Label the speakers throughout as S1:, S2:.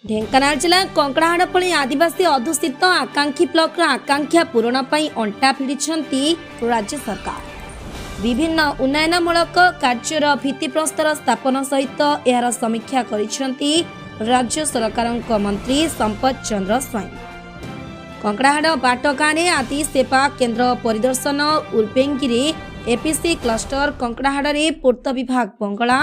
S1: ढेंकानाल जिला कंकड़ाहाड़पल्ली आदिवासी अधुषित आकांक्षी ब्लॉक आकांक्षा पूरण पर अंटा भिड़िछंती राज्य सरकार। विभिन्न उन्नयनमूलक कार्यर भित्तिप्रस्तर स्थापन सहित यार समीक्षा करिसेंती राज्य सरकारक मंत्री संपत चंद्र स्वाई। कंकड़ाहाड़ बाटगाँव आदि सेवा केन्द्र परिदर्शन उर्पेंगिरी एपीसी क्लस्टर कंकड़ाहाड़ पूर्त विभाग बंगला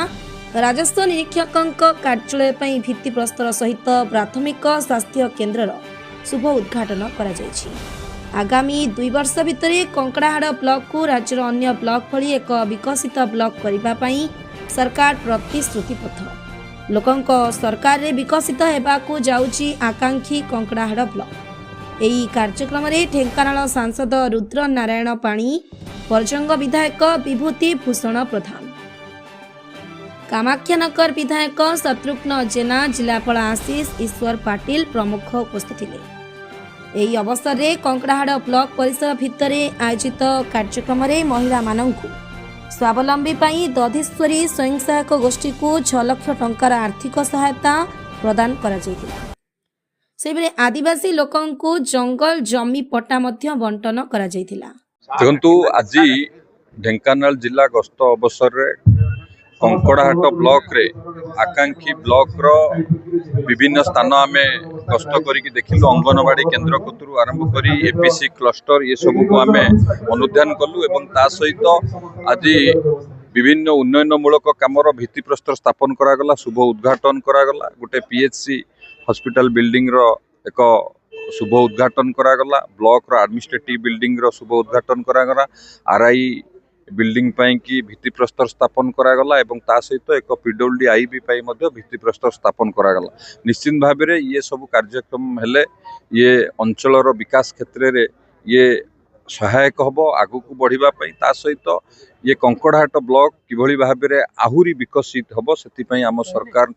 S1: राजस्व निरीक्षक कार्यालय पर भित्तिप्रस्तर सहित प्राथमिक स्वास्थ्य केन्द्र शुभ उद्घाटन करा जायछि। आगामी 2 वर्ष भितर कंकड़ाहाड़ ब्लॉक को राज्यर अन्य ब्लॉक भली एक विकसित ब्लॉक करबा पई सरकार प्रतिश्रुतिबद्ध। लोकंक सरकार रे विकसित हेबाकू जाउछि आकांक्षी कंकड़ाहाड़ ब्लॉक। एही कार्यक्रम रे ढेंकानाल सांसद रुद्र नारायण पाणी, परजंग विधायक विभूति भूषण प्रधान, कामाख्यानगर विधायक शत्रुघ्न जेना, जिलापाल आशीष ईश्वर पाटिल प्रमुख उपस्थित थिले। एही अवसर में कंकड़ाहाड़ ब्लॉक परिसर भितर आयोजित कार्यक्रम में महिला मानंकु स्वावलंबी पाई दधीश्वरी स्वयं सहायक गोष्ठी को 6 लाख टंकार आर्थिक सहायता प्रदान करा जायतिला। सेबरे आदिवासी लोकंकु जंगल जमी पट्टा मध्य बंटन करा जायतिला।
S2: देखंतु आज ढेंकानाल जिला गस्त अवसर रे कंकड़ाहाट ब्लॉक रे आकांक्षी ब्लॉक रो विभिन्न स्थान आमे गस्त करिक देखिलु। अंगनवाड़ी केन्द्र कतुरु आरंभ करी एपीसी क्लस्टर ये सब को आमे अनुध्यान कलु एवं ता सहित आज विभिन्न उन्नयनमूलक कामर भित्तिप्रस्तर स्थापन करागला, शुभ उद्घाटन करागला। गोटे पीएचसी हॉस्पिटल बिल्डिंग रो एक शुभ उद्घाटन करागला, ब्लॉक रो एडमिनिस्ट्रेटिव बिल्डिंग रो शुभ उद्घाटन करागला, आरआई बिल्डिंग पाई की भित्तिप्रस्तर स्थापन करागला एवं ता सहित एक पीडब्ल्यूडी आईबी पाई मध्य भित्तिप्रस्तर स्थापन करागला। निश्चित भाव में ये सब कार्यक्रम हेले ये अंचलर विकास क्षेत्र रे ये सहायक हबो आगु को बढ़िबा पई। ता सहित ये कंकड़ाहाट ब्लॉक किभली भाव में आहुरी विकसित हबो सेति पई आम सरकार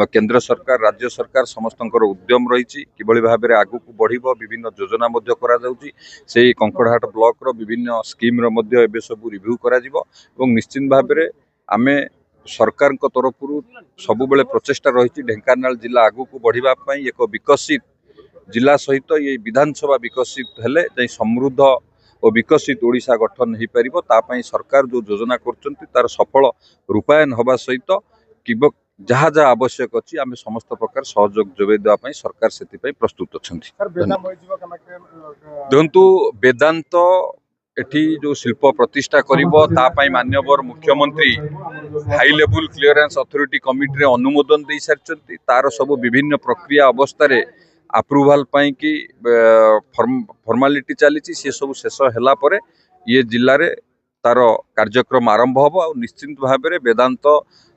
S2: केंद्र सरकार राज्य सरकार समस्तंकर उद्यम रही किभली भाव में आगु को बढ़िबो। विभिन्न योजना मध्य करा जाउची। सेही कंकड़ाहाट ब्लॉक रो विभिन्न स्कीम रो मध्य एबे सब रिव्यू करा जिवो एवं निश्चित भाव में आमे सरकार को तरफ सब बेले प्रचेष्टा रही ढेंकानाल जिला आगु को बढ़िबा पई एक विकसित जिला सहित ये विधानसभा विकसित हेले जाई समृद्ध और विकसित ओडिशा गठन हो पारिबो। ता पई सरकार जो योजना करचंती तार सफल रूपायन हवा सहित कि जहाँ जहाँ आवश्यक अच्छी आम समस्त प्रकार सहयोग जोगाई देवाई सरकार से प्रस्तुत अच्छा। देखु वेदांत एठी जो शिल्प प्रतिष्ठा करिबो ता पई माननीय मुख्यमंत्री high level clearance authority committee रे अनुमोदन दे सारचंती। तार सब विभिन्न प्रक्रिया अवस्था रे अप्रूवल पाई की फॉर्मालिटी चली सी सब शेष होला परे ये जिल्ला रे तार कार्यक्रम आरंभ हबो। और निश्चित भाव में वेदांत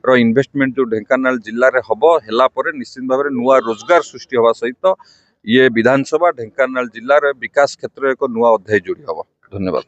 S2: रो इन्वेस्टमेंट जो ढेंकानाल जिल्ला रे हबो हेला परे निश्चित भाव में नुआ रोजगार सृष्टि हवा सहित ये विधानसभा ढेंकानाल जिल्ला रे विकास क्षेत्र एक नुआ अध्याय जोड़ी हबो। धन्यवाद।